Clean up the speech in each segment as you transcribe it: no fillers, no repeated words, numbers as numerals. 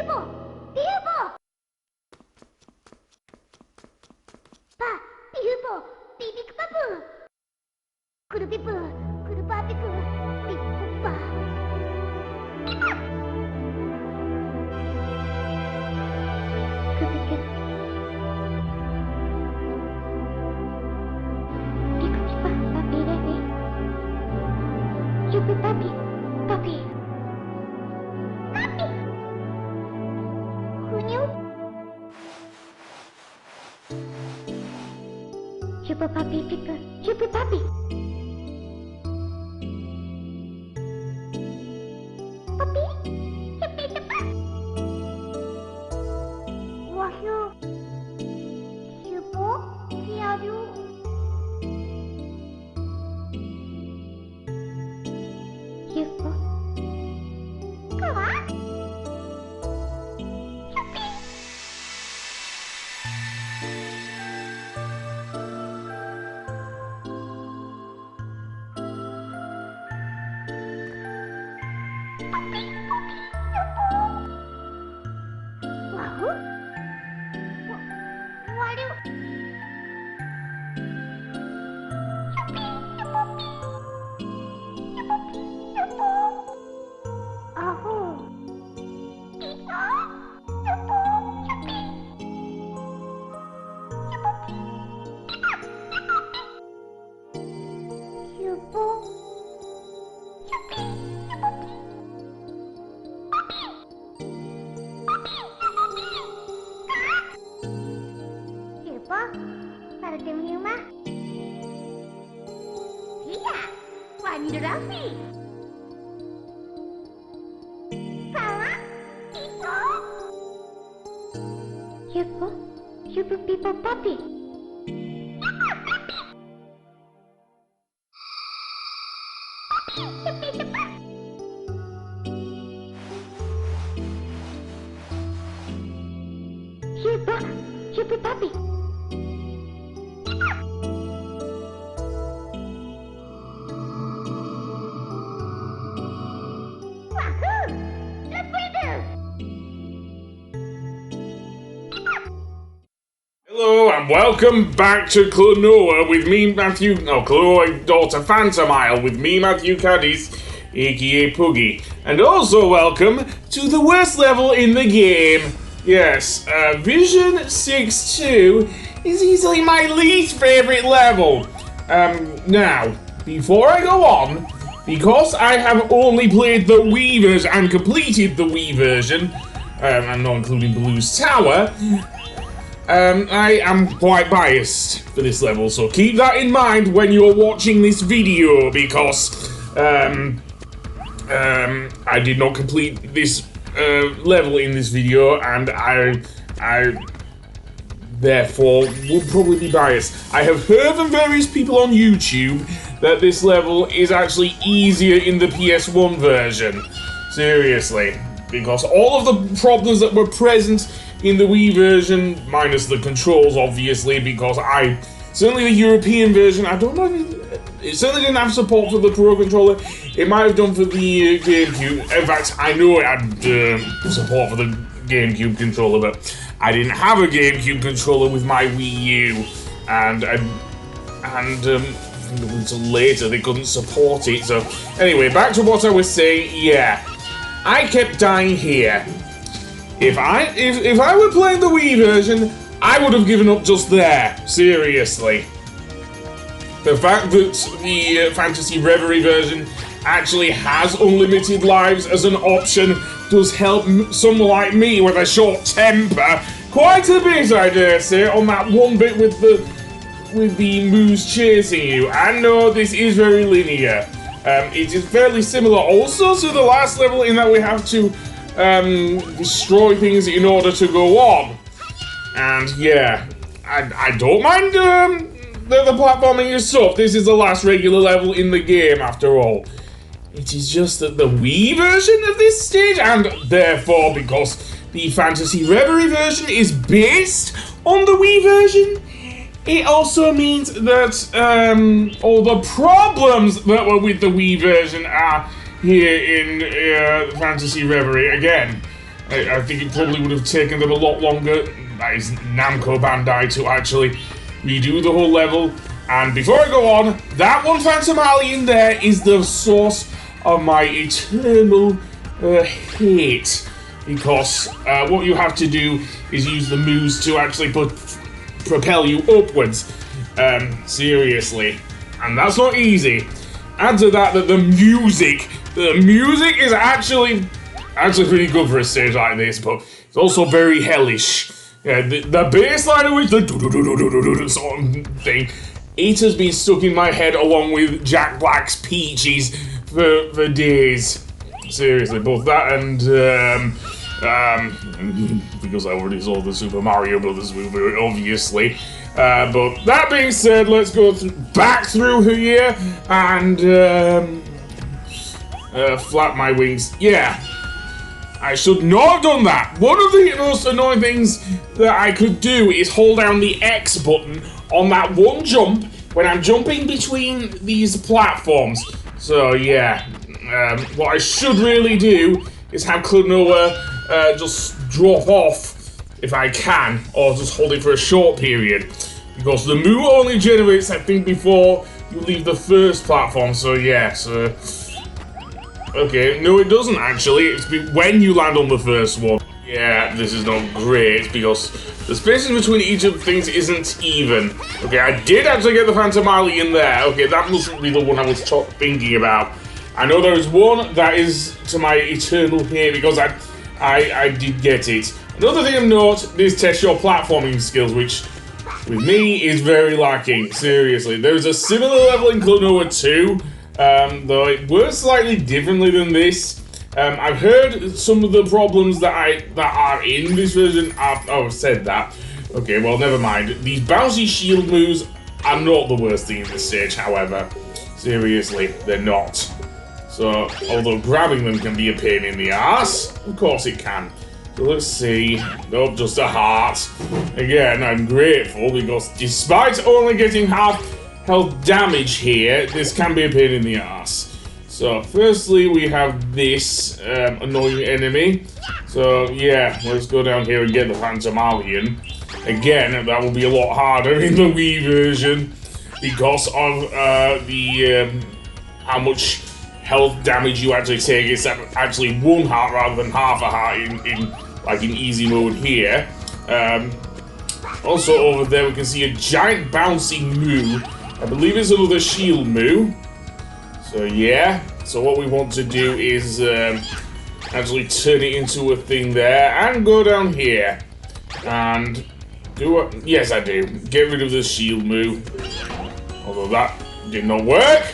Huewpoe! Pa, Huewpoe, Bibik Babu! Kurupipu, Kurupapiku, Pipupa. Kupikip. Pikupipa, Papi Revi. Yupi Papi, Papi. Papi! Hunyu? Yupi Papi, Piku, Yupi Papi. Papi, Yupi Tepat. Wahyu. Huewpoe, Siadu. Huewpoe. Kuat. Yupi. Wahoo. Walu. Yupi, Yupopi. Yupopi, Huewpoe. Ahu. Pika. Huewpoe, Yupi. Yupopi. Pika, Yupopi. Huewpoe. Yupi, Yupopi. Papi. Papi, Yupopi. Kak. Huewpoe, Partem Huma. Iya, Wandrafi. Kala, Pipo. Huewpoe, Yupi Pipo Papi. Yupi Tepat. Huewpoe, Yupi Papi. Wahoo! Lepidu! Hello and welcome back to Klonoa with me, Matthew. No, Klonoa daughter Phantom Isle with me, Matthew Ghadius, aka Puggy. And also welcome to the worst level in the game. Yes, Vision 6-2 is easily my least favourite level. Now, before I go on, because I have only played the Wii version and completed the Wii version, and not including Blue's Tower, I am quite biased for this level, so keep that in mind when you're watching this video, because I did not complete this level in this video, and I therefore would probably be biased. I have heard from various people on YouTube that this level is actually easier in the PS1 version. Seriously. Because all of the problems that were present in the Wii version, minus the controls obviously, because certainly the European version, I don't know if it certainly didn't have support for the Pro Controller. It might have done for the GameCube. In fact, I know it had support for the GameCube controller, but I didn't have a GameCube controller with my Wii U, and until later they couldn't support it. So anyway, back to what I was saying. Yeah, I kept dying here. If I were playing the Wii version, I would have given up just there. Seriously. The fact that the Fantasy Reverie version actually has unlimited lives as an option does help someone like me with a short temper quite a bit, I dare say, on that one bit with the moose chasing you. I know this is very linear. It is fairly similar also to the last level in that we have to destroy things in order to go on. And yeah, I don't mind the platforming is tough. This is the last regular level in the game after all. It is just that the Wii version of this stage, and therefore because the Fantasy Reverie version is based on the Wii version, it also means that all the problems that were with the Wii version are here in Fantasy Reverie again. I think it probably would have taken them a lot longer, that is Namco Bandai, to actually redo the whole level. And before I go on, that one Phantom Alien there is the source of my eternal hate. Because what you have to do is use the moves to actually propel you upwards. Seriously. And that's not easy. Add to that the music is actually pretty good for a stage like this, but it's also very hellish. The bass line of which, the sort of thing, it has been stuck in my head along with Jack Black's Peaches for days. Seriously, both that and because I already saw the Super Mario Brothers movie, obviously. But that being said, let's go back through here and flap my wings. Yeah, I should not have done that. One of the most annoying things that I could do is hold down the X button on that one jump when I'm jumping between these platforms. So yeah, what I should really do is have Klonoa just drop off if I can, or just hold it for a short period. Because the move only generates, I think, before you leave the first platform, so yeah, so... Okay, no it doesn't actually, it's when you land on the first one. Yeah, this is not great, because the spacing between each of the things isn't even. Okay, I did actually get the Phantom Alien there. Okay, that mustn't be the one I was thinking about. I know there is one that is to my eternal hate, because I did get it. Another thing of note, this tests your platforming skills, which, with me, is very lacking. Seriously. There's a similar level in Klonoa 2, though it works slightly differently than this. I've heard some of the problems that are in this version. I've said that. Okay, well, never mind. These bouncy shield moves are not the worst thing in this stage, however. Seriously, they're not. So, although grabbing them can be a pain in the ass, of course it can. So let's see. Nope, just a heart. Again, I'm grateful because despite only getting half health damage here, this can be a pain in the ass. So firstly, we have this annoying enemy. So yeah, let's go down here and get the Phantom Alien. Again, that will be a lot harder in the Wii version because of how much health damage you actually take. It's actually one heart rather than half a heart in easy mode here. Also over there we can see a giant bouncing moo. I believe it's another shield moo. So yeah, so what we want to do is actually turn it into a thing there and go down here and do what? Yes, I do. Get rid of the shield moo. Although that did not work.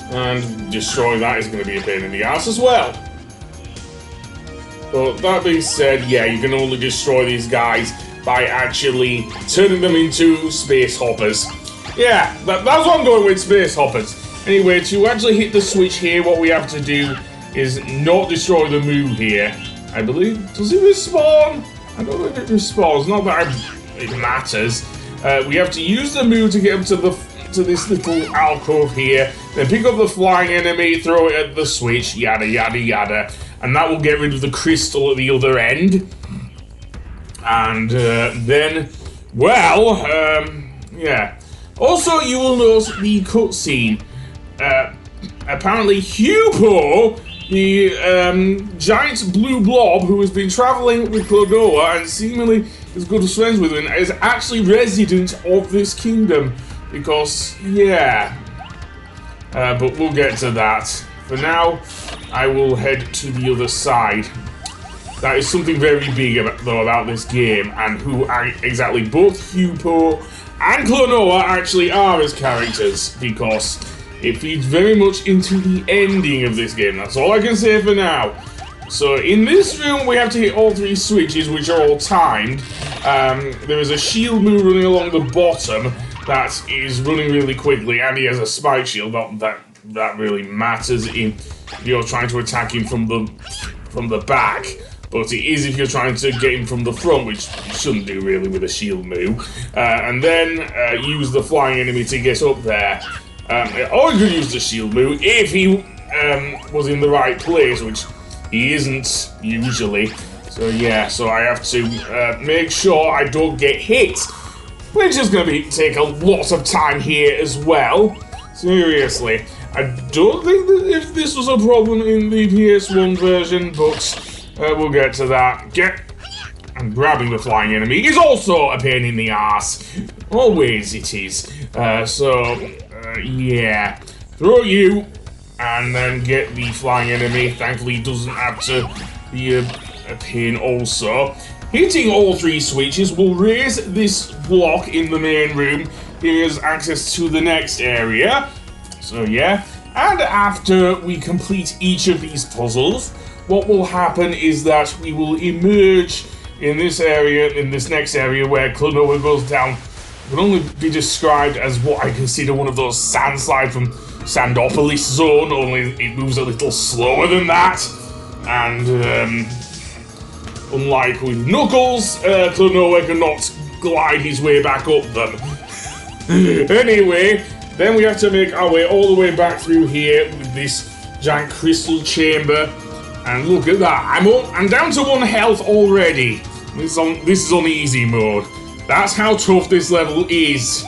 And destroy that is going to be a pain in the ass as well. But that being said, yeah, you can only destroy these guys by actually turning them into space hoppers. Yeah, that's what I'm going with, space hoppers. Anyway, to actually hit the switch here, what we have to do is not destroy the moo here. I believe. Does it respawn? I don't know if it respawns. Not that it matters. We have to use the moo to get up to this little alcove here, then pick up the flying enemy, throw it at the switch, yada yada yada, and that will get rid of the crystal at the other end. And then, well, yeah. Also, you will note the cutscene. Apparently, Huewpoe, the giant blue blob who has been traveling with Klonoa and seemingly is good as friends with him, is actually resident of this kingdom. Because, yeah. But we'll get to that. For now, I will head to the other side. That is something very big about this game, and who exactly both Huewpoe and Klonoa actually are as characters, because it feeds very much into the ending of this game. That's all I can say for now. So in this room, we have to hit all three switches, which are all timed. There is a shield moo running along the bottom that is running really quickly, and he has a spike shield. Not that really matters if you're trying to attack him from the back. but it is if you're trying to get him from the front, which you shouldn't do really with a shield move. And then use the flying enemy to get up there. Or you could use the shield move if he was in the right place, which he isn't usually. So yeah, so I have to make sure I don't get hit, which is going to take a lot of time here as well. Seriously, I don't think that if this was a problem in the PS1 version, but we'll get to that. And grabbing the flying enemy is also a pain in the ass. Always it is. Yeah. Throw you, and then get the flying enemy. Thankfully, it doesn't have to be a pain also. Hitting all 3 switches will raise this block in the main room, giving us access to the next area. So yeah. And after we complete each of these puzzles, what will happen is that we will emerge in this area, in this next area where Klonoa goes down. It can only be described as what I consider one of those sand slides from Sandopolis Zone, only it moves a little slower than that. And unlike with Knuckles, Klonoa cannot glide his way back up them. Anyway, then we have to make our way all the way back through here with this giant crystal chamber. And look at that, I'm down to 1 health already. This is on easy mode. That's how tough this level is.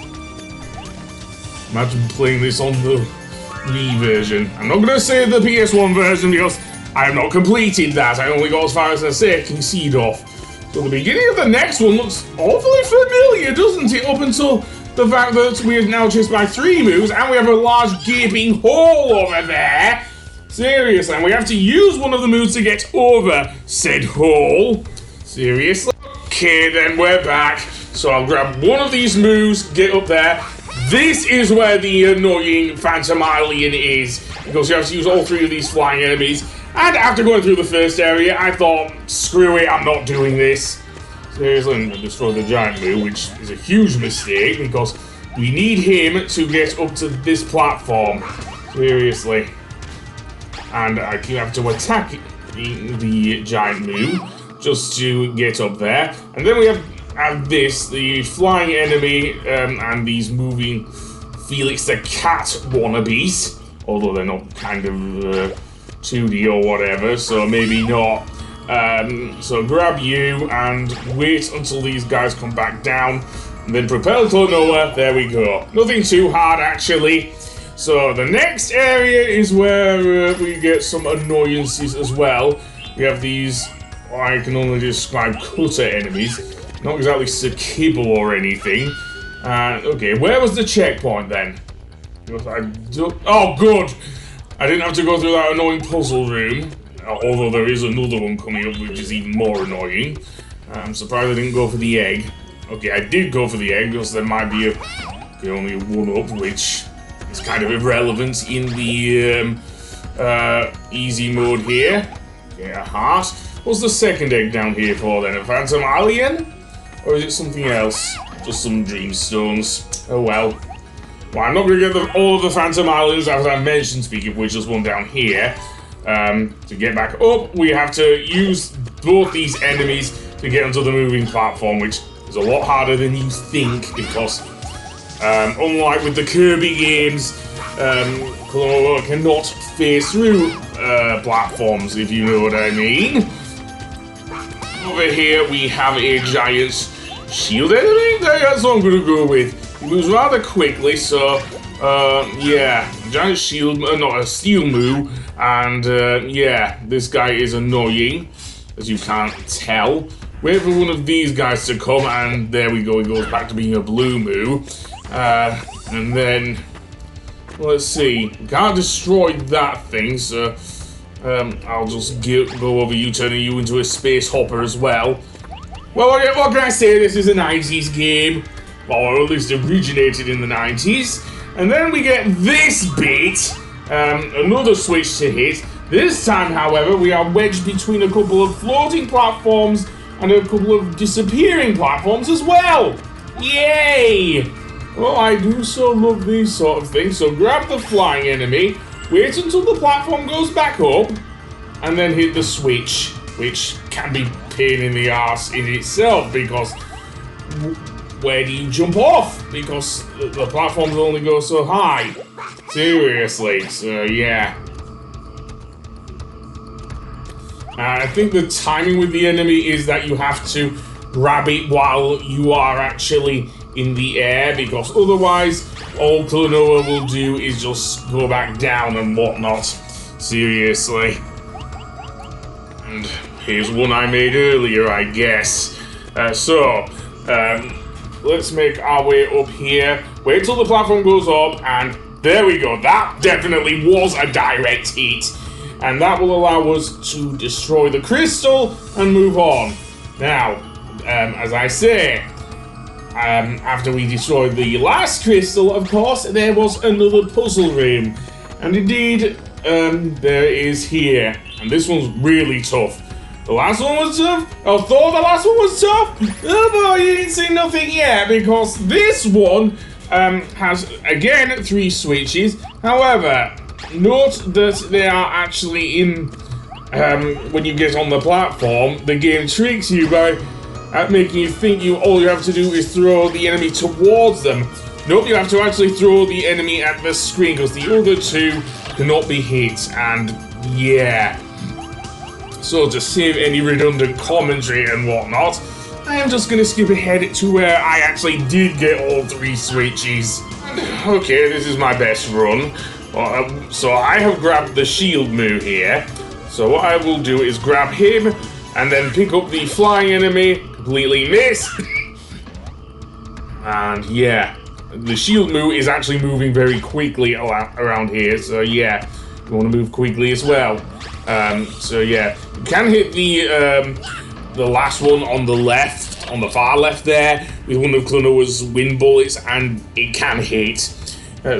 Imagine playing this on the Wii version. I'm not going to say the PS1 version because I have not completed that. I only got as far as the second seed off. So the beginning of the next one looks awfully familiar, doesn't it? Up until the fact that we are now chased by 3 moves and we have a large gaping hole over there. Seriously, and we have to use one of the moves to get over said hole. Seriously? Okay, then we're back. So I'll grab one of these moves, get up there. This is where the annoying Phantom Alien is, because you have to use all 3 of these flying enemies. And after going through the first area, I thought, screw it, I'm not doing this. Seriously, I'm gonna destroy the giant move, which is a huge mistake, because we need him to get up to this platform. Seriously. And I have to attack the giant move just to get up there. And then we have this, the flying enemy, and these moving Felix the Cat wannabes. Although they're not kind of 2D or whatever, so maybe not. So grab you and wait until these guys come back down. And then propel Klonoa, there we go. Nothing too hard actually. So the next area is where we get some annoyances as well. We have these, I can only describe cutter enemies. Not exactly Sakibble or anything. Okay, where was the checkpoint then? Oh, good! I didn't have to go through that annoying puzzle room. Although there is another one coming up which is even more annoying. I'm surprised I didn't go for the egg. Okay, I did go for the egg because there might be only a 1-up, which is kind of irrelevant in the easy mode here. Okay, a heart. What's the second egg down here for then? A Phantom Alien? Or is it something else? Just some dream stones. Oh well. Well, I'm not going to get all of the Phantom Islands, as I mentioned, speaking of which, there's one down here. To get back up, we have to use both these enemies to get onto the moving platform, which is a lot harder than you think, because unlike with the Kirby games, Klonoa cannot phase through platforms, if you know what I mean. Over here, we have a giant shield enemy. That's what I'm going to go with. He moves rather quickly, so yeah, giant shield, not a steel move, and yeah, this guy is annoying, as you can't tell. Wait for one of these guys to come, and there we go, he goes back to being a blue move. And then, well, let's see, we can't destroy that thing, so I'll just go over you, turning you into a space hopper as well. Well, what can I say, this is a 90s game. Or at least originated in the 90s. And then we get this bit, another switch to hit. This time, however, we are wedged between a couple of floating platforms and a couple of disappearing platforms as well. Yay! Well, I do so love these sort of things. So grab the flying enemy, wait until the platform goes back up, and then hit the switch. which can be pain in the arse in itself because where do you jump off? Because the platforms only go so high. Seriously, so yeah. I think the timing with the enemy is that you have to grab it while you are actually in the air, because otherwise all Klonoa will do is just go back down and whatnot. Seriously. And here's one I made earlier, I guess. Let's make our way up here. Wait till the platform goes up, and there we go. That definitely was a direct hit. And that will allow us to destroy the crystal and move on. Now, as I say, after we destroyed the last crystal, of course, there was another puzzle room. And indeed, there it is here. And this one's really tough. The last one was tough. I thought the last one was tough. Oh boy, you didn't see nothing yet, because this one has, again, 3 switches. However, note that they are actually in, when you get on the platform, the game tricks you by making you think all you have to do is throw the enemy towards them. Nope, you have to actually throw the enemy at the screen, because the other 2 cannot be hit, and yeah. So to save any redundant commentary and whatnot, I am just going to skip ahead to where I actually did get all 3 switches. Okay, this is my best run. So I have grabbed the shield moo here. So what I will do is grab him and then pick up the flying enemy, completely miss. And yeah, the shield moo is actually moving very quickly around here. So yeah, you want to move quickly as well. So yeah, you can hit the last one on the left, on the far left there, with one of Klonoa's wind bullets, and it can hit.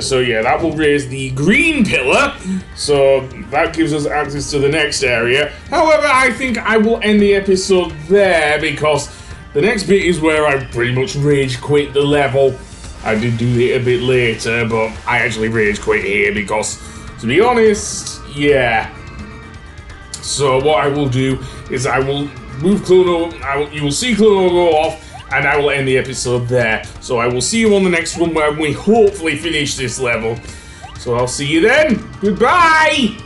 So yeah, that will raise the green pillar, so that gives us access to the next area. However, I think I will end the episode there, because the next bit is where I pretty much rage quit the level. I did do it a bit later, but I actually rage quit here because, to be honest, yeah. So what I will do is I will move Klonoa, you will see Klonoa go off, and I will end the episode there. So I will see you on the next one where we hopefully finish this level. So I'll see you then. Goodbye!